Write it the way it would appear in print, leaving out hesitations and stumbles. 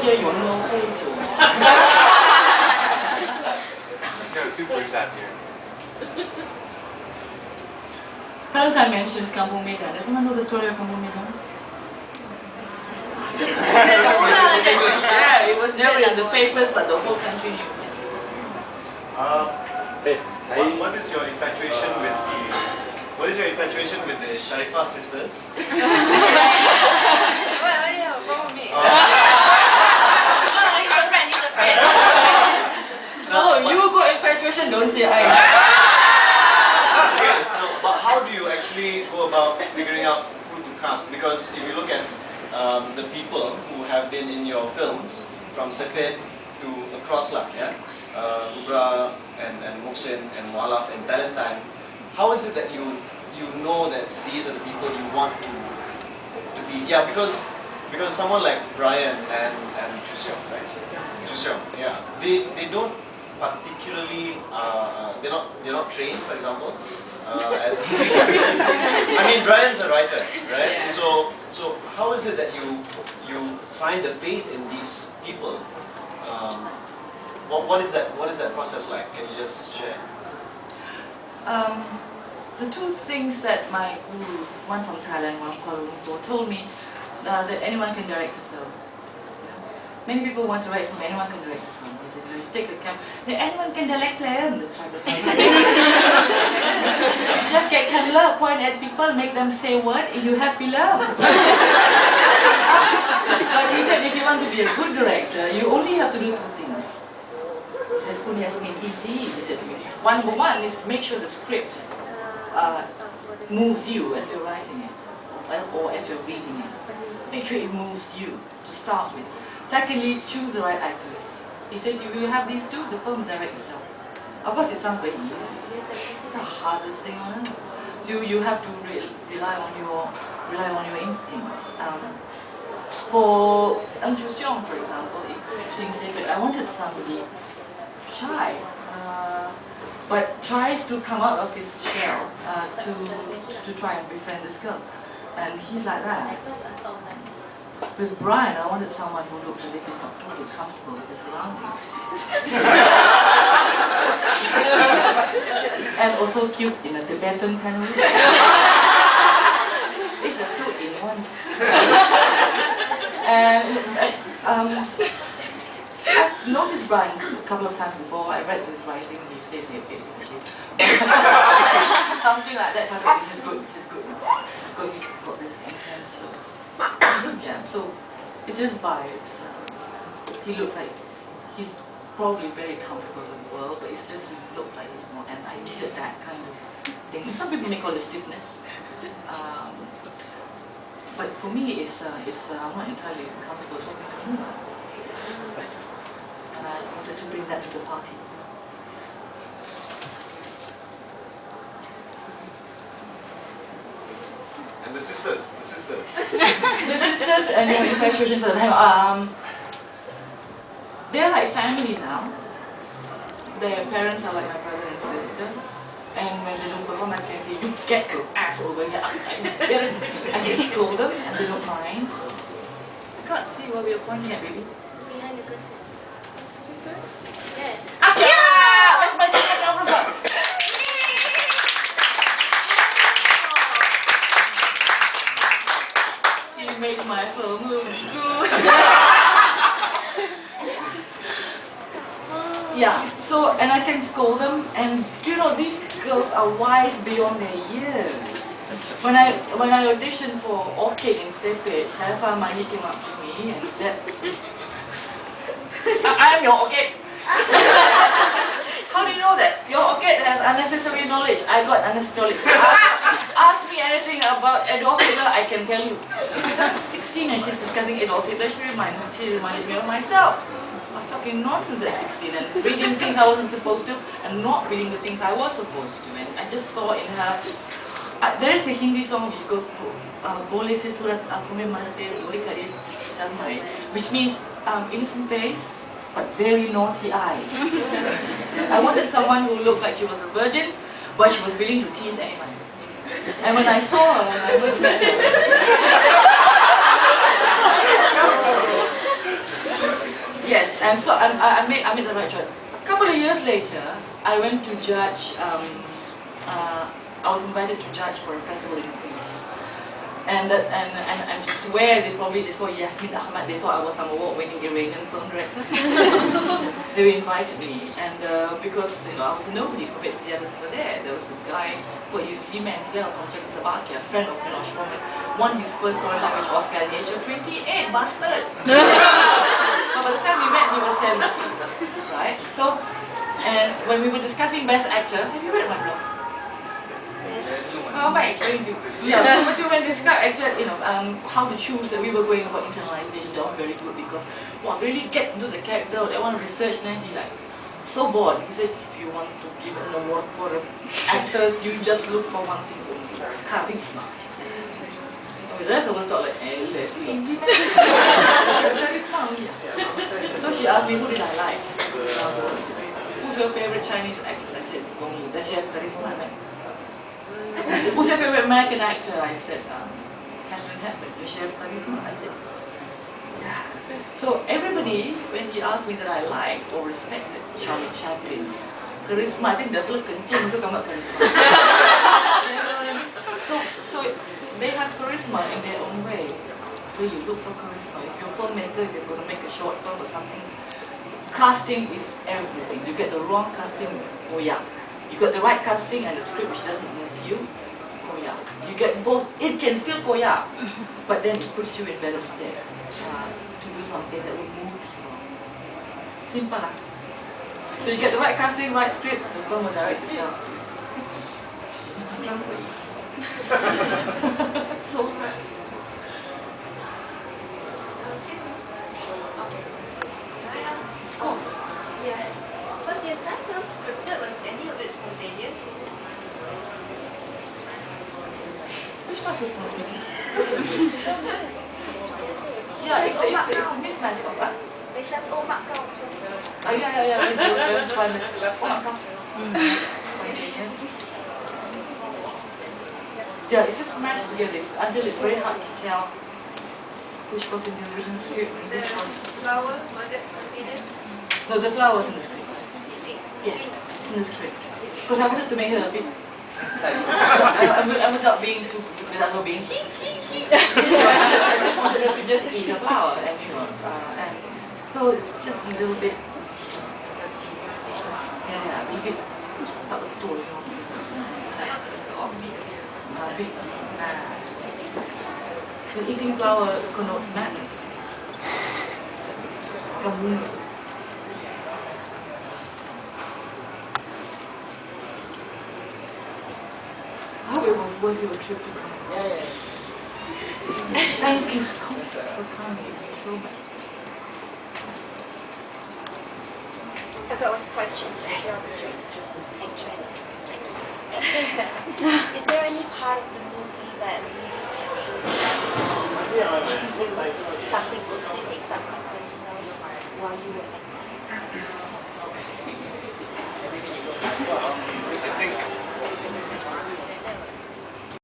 here, you know who to. Yeah, people do that here. Valentine mentions Kampung Medan. Does anyone know the story of Kampung Medan? Yeah, it was never in the papers, but the whole country knew. What is your infatuation with the Sharifah sisters? What do you have a problem with me? Oh, he's a friend. Oh, you got infatuation, don't say I. But how do you actually go about figuring out who to cast? Because if you look at the people who have been in your films, from Sepet to across lah, yeah, Ubra and Muhsin and Muallaf and Talentine, how is it that you know that these are the people you want to be? Yeah, because someone like Brian and Chuseong, right? Chuseong, yeah, they don't particularly they're not trained, for example, as freelancers. I mean, Brian's a writer, right? So how is it that you find the faith in these people? What is that process like? Can you just share? The two things that my gurus, one from Thailand, one from Kuala Lumpur, told me that anyone can direct a film. Many people want to write a film, anyone can direct a film. They said, you take the camera, anyone can direct film. Just get camera, point at people, make them say word, and you have film. But he said, if you want to be a good director, you only have to do two things. He says, Punya has been easy, he said to me. Number one is make sure the script moves you as you're writing it, or as you're reading it. Make sure it moves you to start with. Secondly, choose the right actors. He says if you have these two, the film will direct itself. Of course, it sounds very easy. It's the hardest thing on earth. You have to rely on your instincts. For Chuseong, for example, if Sing Sacred, I wanted somebody shy. But tries to come out of his shell to try and befriend this girl. And he's like that. With Brian, I wanted someone who looks as if he's not totally comfortable with his surroundings. And also cute in a Tibetan kind of way. It's a two in once. And I've noticed Brian a couple of times before. I read his writing, he says it's a shit. Something like that, so I said, this is good. Because he's got this intense look. Yeah, so it's just vibes. He looks like he's probably very comfortable with the world, but it's just he looks like he's not, and I needed that kind of thing. Some people may call it stiffness. But for me, it's I'm not entirely comfortable talking to anyone. And I wanted to bring that to the party. And the sisters. The sisters and their infatuation for them. They're like family now. Their parents are like my brother and sister. And when they don't perform, I can say, you get your ass over here. I can scold them and they don't mind. I can't see what we're pointing at, baby. Behind the curtain. Yeah. Yeah! That's my photographer! He makes my film look good. Yeah, so, and I can scold them, and you know, these girls are wise beyond their years. When I auditioned for Orchid in Sepet, Sharifah Mani came up to me and said, I am your Orchid. How do you know that? Your Orchid has unnecessary knowledge. I got unnecessary knowledge. Ask me anything about Adolf Hitler, I can tell you. She's 16 and she's discussing Adolf Hitler. She reminded me of myself. I was talking nonsense at 16 and reading things I wasn't supposed to and not reading the things I was supposed to. And I just saw in her, there is a Hindi song which goes, Bole se surat aku memaste doli kadis sampai, which means innocent face but very naughty eyes. I wanted someone who looked like she was a virgin but she was willing to tease anyone. And when I saw her, when I first met her, Yes, and so I made the right choice. A couple of years later, I went to judge. I was invited to judge for a festival in Greece. And I swear they saw Yasmin Ahmad, they thought I was some award-winning Iranian film director. They invited me, and because I was a nobody compared to the others over there. There was a guy called Yussi Menzel from Czechoslovakia, a friend of Miloš Forman, won his first foreign language Oscar at the age of 28, bastard! But by the time we met, he was 70, right? So, and when we were discussing Best Actor, have you read my blog? I might explain to you. Yeah, so when describe actor, how to choose, and we were going about internalization. That was very good because, really get into the character. That one research, then he like so bored. He said, if you want to give an award for actors, you just look for one thing only, charisma. The rest of us thought like, easy man. Charisma only. So she asked me, who did I like? Who's your favorite Chinese actor? I said, Gong Li. Does she have charisma? Who's your favorite American actor? I said, Catherine Hepburn. Does she have charisma? I said, yeah. So everybody, when he asked me that I liked or respected Charlie Chaplin, charisma, I think that's look kencing, so come out charisma. You know what I mean? So they have charisma in their own way. Where you look for charisma. If you're a filmmaker, if you're going to make a short film or something, casting is everything. You get the wrong casting, it's goyang. You got the right casting and the script which doesn't move you, goyang. You get both, it can still goyang, but then it puts you in better stead to do something that will move people. Simple lah. So you get the right casting, right script, the film will direct itself. Sounds so easy. So hard. Of course. Yeah. Was the entire film scripted? Was any of it spontaneous? Which part is spontaneous? Yeah, it's a mismatch of that. It's just all marked out. Yeah. It's fun. Spontaneous. Yeah, it's just matched together until it's very hard to tell which was in the original script and which was. Flower, was it spontaneous? No, the flower was in the script. Yes, it's in the script. Because I wanted to make her a bit. I without being too, without her being. I just wanted her to just eat a flower, and and so it's just a little bit. Yeah, a little bit. Tak betul, bit. Eating flower connotes madness. Kamu. I hope it was worth your trip to come. Yeah. Thank you so much for coming. So much. I've got one question to your just instinct training. Is there any part of the movie that really captures something specific, something personal while you were acting?